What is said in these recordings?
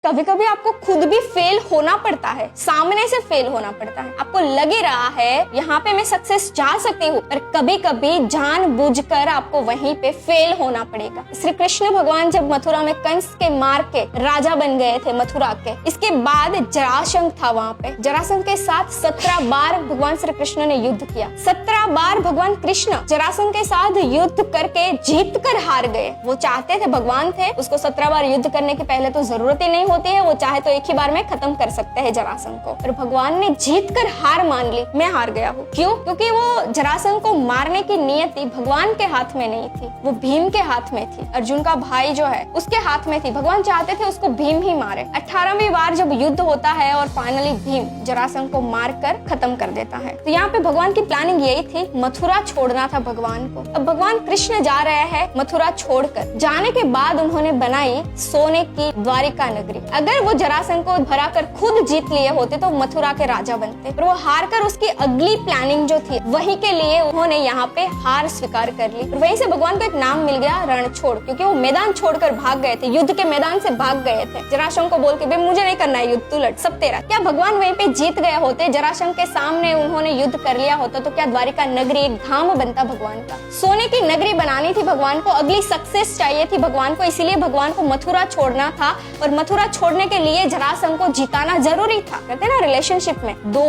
कभी कभी आपको खुद भी फेल होना पड़ता है, सामने से फेल होना पड़ता है। आपको लग ही रहा है यहाँ पे मैं सक्सेस जा सकती हूँ, पर कभी कभी जानबूझकर आपको वहीं पे फेल होना पड़ेगा। श्री कृष्ण भगवान जब मथुरा में कंस के मार के राजा बन गए थे मथुरा के, इसके बाद जरासंध था वहाँ पे। जरासंध के साथ 17 बार भगवान श्री कृष्ण ने युद्ध किया। 17 बार भगवान कृष्ण जरासंध के साथ युद्ध करके जीत कर हार गए। वो चाहते थे, भगवान थे, उसको 17 बार युद्ध करने के पहले तो जरूरत ही नहीं होती है, वो चाहे तो एक ही बार में खत्म कर सकते हैं जरासंध को। पर भगवान ने जीत कर हार मान ली, मैं हार गया हूँ। क्यों? क्योंकि वो जरासंध को मारने की नियति भगवान के हाथ में नहीं थी, वो भीम के हाथ में थी। अर्जुन का भाई जो है उसके हाथ में थी। भगवान चाहते थे उसको भीम ही मारे। 18वीं बार जब युद्ध होता है और फाइनली भीम जरासंध को मार कर खत्म कर देता है। तो यहाँ पे भगवान की प्लानिंग यही थी, मथुरा छोड़ना था भगवान को। अब भगवान कृष्ण जा रहे हैं मथुरा छोड़कर। जाने के बाद उन्होंने बनाई सोने की द्वारिका नगरी। अगर वो जरासंध को हरा कर खुद जीत लिए होते तो मथुरा के राजा बनते, पर वो हार कर उसकी अगली प्लानिंग जो थी वही के लिए उन्होंने यहाँ पे हार स्वीकार कर ली। और वहीं से भगवान को एक नाम मिल गया, रणछोड़, क्योंकि वो मैदान छोड़कर भाग गए थे, युद्ध के मैदान से भाग गए थे। जरासंध को बोल के मुझे नहीं करना है युद्ध, तू लड़, सब तेरा। क्या भगवान वहीं पे जीत गए होते, जरासंध के सामने उन्होंने युद्ध कर लिया होता, तो क्या द्वारिका नगरी एक धाम बनता भगवान का। सोने की नगरी बनानी थी भगवान को, अगली सक्सेस चाहिए थी भगवान को, इसीलिए भगवान को मथुरा छोड़ना था। और मथुरा छोड़ने के लिए जरासंध को जिताना जरूरी था। कहते हैं ना, रिलेशनशिप में दो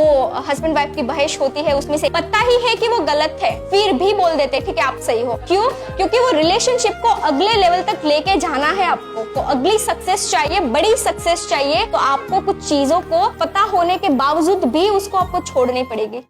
हस्बैंड वाइफ की बहस होती है, उसमें से पता ही है कि वो गलत है, फिर भी बोल देते ठीक है आप सही हो। क्यों? क्योंकि वो रिलेशनशिप को अगले लेवल तक लेके जाना है आपको। तो अगली सक्सेस चाहिए, बड़ी सक्सेस चाहिए, तो आपको कुछ चीजों को पता होने के बावजूद भी उसको आपको छोड़नी पड़ेगी।